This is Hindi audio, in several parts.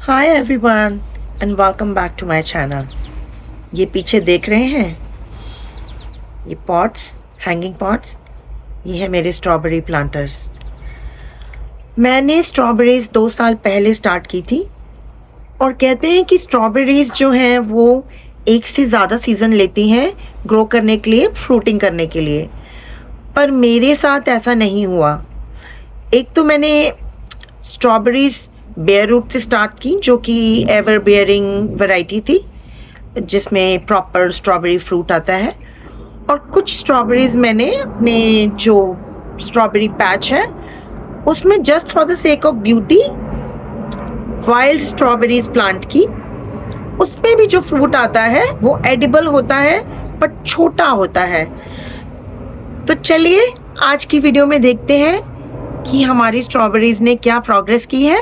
Hi everyone and welcome back to my channel. ये पीछे देख रहे हैं ये पॉट्स, हैंगिंग पॉट्स, ये है मेरे स्ट्रॉबेरी प्लांटर्स। मैंने स्ट्रॉबेरीज 2 साल पहले स्टार्ट की थी और कहते हैं कि स्ट्रॉबेरीज जो हैं वो एक से ज़्यादा सीज़न लेती हैं ग्रो करने के लिए, फ्रूटिंग करने के लिए। पर मेरे साथ ऐसा नहीं हुआ। एक तो मैंने स्ट्रॉबेरीज बेयर रूट से स्टार्ट की, जो कि एवर बियरिंग वैरायटी थी जिसमें प्रॉपर स्ट्रॉबेरी फ्रूट आता है। और कुछ स्ट्रॉबेरीज मैंने अपने जो स्ट्रॉबेरी पैच है उसमें just for the sake of beauty wild strawberries plant की। उसमें भी जो फ्रूट आता है वो एडिबल होता है बट छोटा होता है। तो चलिए आज की वीडियो में देखते हैं कि हमारी स्ट्रॉबेरीज ने क्या प्रोग्रेस की है।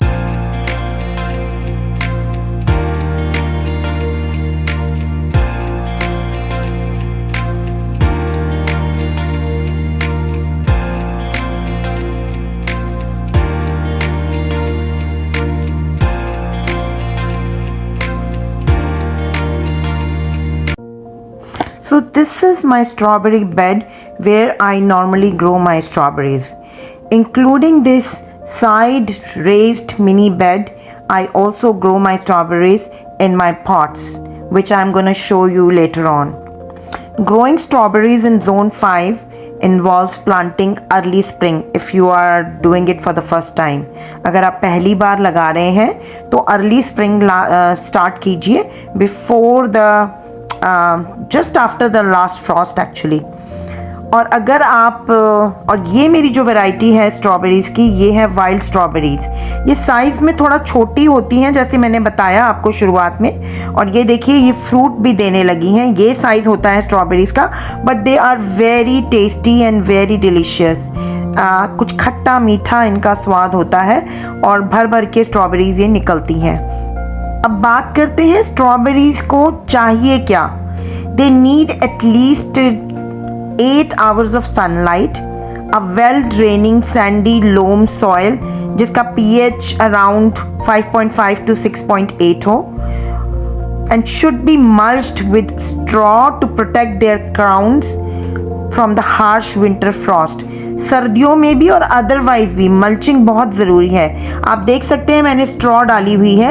So this is my strawberry bed where I normally grow my strawberries. Including this side raised mini bed, I also grow my strawberries in my pots, which I'm going to show you later on. Growing strawberries in zone 5 involves planting early spring if you are doing it for the first time. अगर आप पहली बार लगा रहे हैं तो early spring start कीजिए before the just after the last frost actually. और अगर आप और ये मेरी जो वैरायटी है स्ट्रॉबेरीज़ की, ये है वाइल्ड स्ट्रॉबेरीज़। ये साइज़ में थोड़ा छोटी होती हैं जैसे मैंने बताया आपको शुरुआत में। और ये देखिए ये फ्रूट भी देने लगी हैं। ये साइज़ होता है स्ट्रॉबेरीज़ का, but they are very tasty and very delicious. कुछ खट्टा मीठा इनका स्वाद होता है और भर भर के स्ट्रॉबेरीज़ ये निकलती हैं। अब बात करते हैं स्ट्रॉबेरीज़ को चाहिए क्या। They need at least 8 hours of sunlight, a well draining sandy loam soil जिसका pH around 5.5 to 6.8 हो, and should be mulched with straw to protect their crowns from the harsh winter frost. सर्दियों में भी और अदरवाइज भी मल्चिंग बहुत ज़रूरी है। आप देख सकते हैं मैंने स्ट्रॉ डाली हुई है।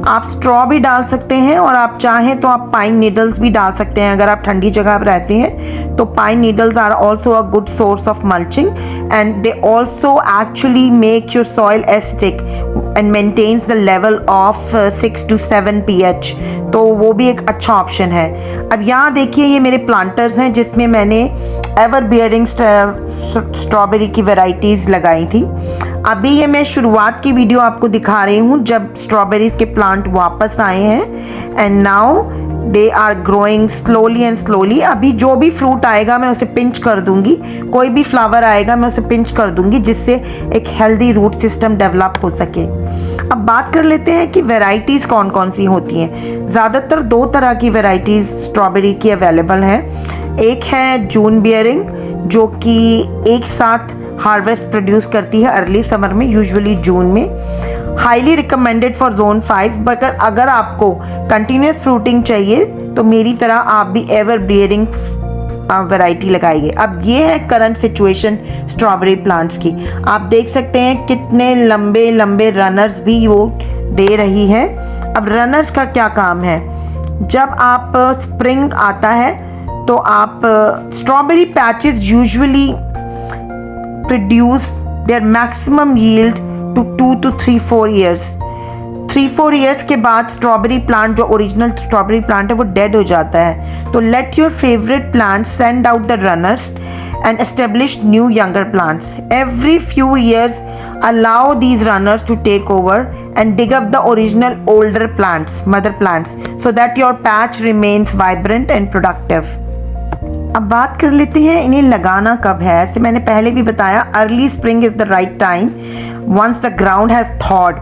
आप स्ट्रॉ भी डाल सकते हैं और आप चाहें तो आप पाइन नीडल्स भी डाल सकते हैं। अगर आप ठंडी जगह पर रहते हैं तो pine needles are also a good source of mulching and they also actually make your soil acidic and maintains the level of 6 to 7 pH, तो वो भी एक अच्छा ऑप्शन है। अब यहाँ देखिए ये मेरे प्लांटर्स हैं जिसमें मैंने एवर बियरिंग स्ट्रॉबेरी की वैरायटीज़ लगाई थी। अभी ये मैं शुरुआत की वीडियो आपको दिखा रही हूँ जब स्ट्रॉबेरी के प्लांट वापस आए हैं and now they are growing slowly and slowly. अभी जो भी फ्रूट आएगा मैं उसे पिंच कर दूंगी, कोई भी फ्लावर आएगा मैं उसे पिंच कर दूंगी जिससे एक हेल्दी रूट सिस्टम डेवलप हो सके। अब बात कर लेते हैं कि वैरायटीज़ कौन कौन सी होती हैं। ज़्यादातर 2 तरह की वैरायटीज़ स्ट्रॉबेरी की अवेलेबल हैं। एक है जून बियरिंग जो कि एक साथ हार्वेस्ट प्रोड्यूस करती है अर्ली समर में, यूजुअली जून में। Highly recommended for zone 5, but अगर आपको कंटिन्यूस फ्रूटिंग चाहिए तो मेरी तरह आप भी एवर बियरिंग वैरायटी लगाइए। अब ये है करंट सिचुएशन स्ट्रॉबेरी प्लांट्स की। आप देख सकते हैं कितने लंबे लंबे रनर्स भी वो दे रही है। अब रनर्स का क्या काम है, जब आप स्प्रिंग आता है तो आप strawberry patches usually produce their maximum yield to 2 to 3-4 years। 3-4 years के बाद स्ट्रॉबेरी प्लांट जो ओरिजिनल स्ट्रॉबेरी प्लांट है वो डेड हो जाता है। तो let your favourite plant send out the runners and establish new younger plants. Every few years allow these runners to take over and dig up the original older plants, mother plants, so that your patch remains vibrant and productive. अब बात कर लेते हैं इन्हें लगाना कब है। ऐसे मैंने पहले भी बताया early spring is the right time once the ground has thawed,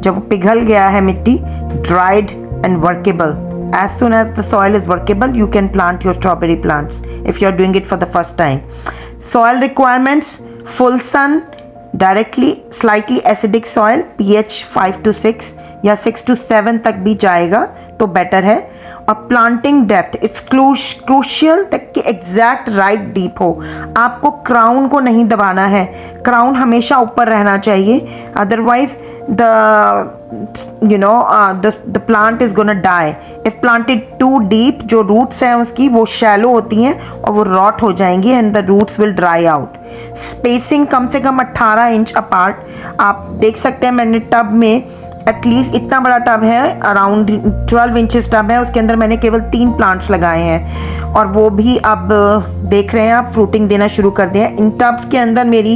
जब वो पिघल गया है मिट्टी, dried and workable. As soon as the soil is workable, you can plant your strawberry plants if you are doing it for the first time. Soil requirements: full sun, directly slightly acidic soil, pH 5 to 6, या 6 to 7 तक भी जाएगा तो बेटर है। और प्लांटिंग डेप्थ इट्स क्रूशियल तक कि एग्जैक्ट राइट डीप हो। आपको क्राउन को नहीं दबाना है, क्राउन हमेशा ऊपर रहना चाहिए, otherwise the plant is gonna die if planted too deep. जो रूट्स हैं उसकी वो शैलो होती हैं और वो रॉट हो जाएंगी and the roots will dry out. Spacing कम से कम 18 इंच अपार्ट। आप देख सकते हैं मैंने टब में एटलीस्ट इतना बड़ा टब है, अराउंड 12 इंचेस टब है, उसके अंदर मैंने केवल 3 प्लांट्स लगाए हैं और वो भी अब देख रहे हैं आप फ्रूटिंग देना शुरू कर दिया है। इन टब्स के अंदर मेरी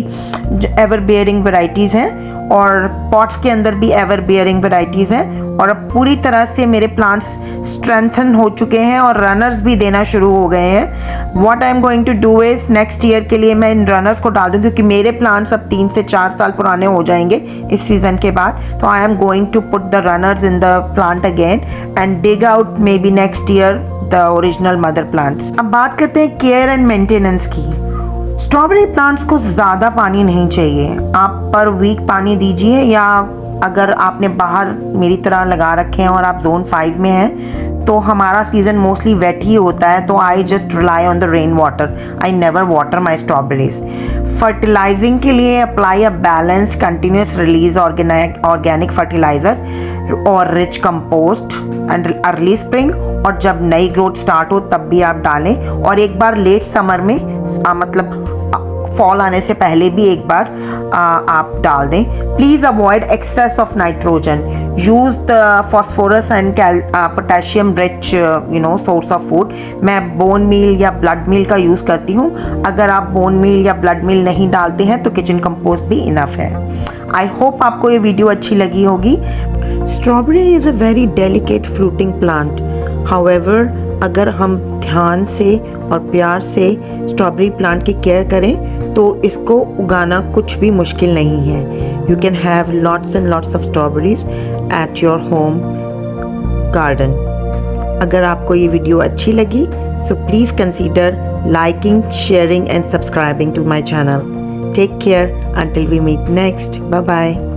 एवर बियरिंग वैरायटीज़ हैं और पॉट्स के अंदर भी एवर बियरिंग वैरायटीज़ हैं और अब पूरी तरह से मेरे प्लांट्स स्ट्रेंथन हो चुके हैं और रनर्स भी देना शुरू हो गए हैं। What I am going to do is next year के लिए मैं इन रनर्स को डाल दूँ क्योंकि मेरे प्लांट्स अब 3 से 4 साल पुराने हो जाएंगे इस सीज़न के बाद। तो I am going to put the runners in the plant again and dig out maybe next year the original mother plants. अब बात करते हैं केयर एंड मेंटेनेंस की। स्ट्रॉबेरी प्लांट्स को ज़्यादा पानी नहीं चाहिए, आप पर वीक पानी दीजिए, या अगर आपने बाहर मेरी तरह लगा रखे हैं और आप जोन 5 में हैं तो हमारा सीज़न मोस्टली वेट ही होता है, तो I just rely on the rain water, I never water my strawberries. Fertilising के लिए apply a balance continuous release organic fertiliser और rich compost and early spring, और जब नई ग्रोथ स्टार्ट हो तब भी आप डालें, और एक बार लेट समर में मतलब फॉल आने से पहले भी एक बार आप डाल दें। Please avoid excess of nitrogen, use the phosphorus and potassium rich source of food. मैं बोन मील या ब्लड मील का यूज़ करती हूँ, अगर आप बोन मील या ब्लड मील नहीं डालते हैं तो किचन कंपोस्ट भी इनफ है। आई होप आपको ये वीडियो अच्छी लगी होगी। Strawberry is a very delicate fruiting plant, however अगर हम ध्यान से और प्यार से स्ट्रॉबेरी प्लांट की केयर करें तो इसको उगाना कुछ भी मुश्किल नहीं है। You can have lots and lots of strawberries at your home garden. अगर आपको ये वीडियो अच्छी लगी so please consider liking, sharing and subscribing to my channel. Take care until we meet next. Bye bye.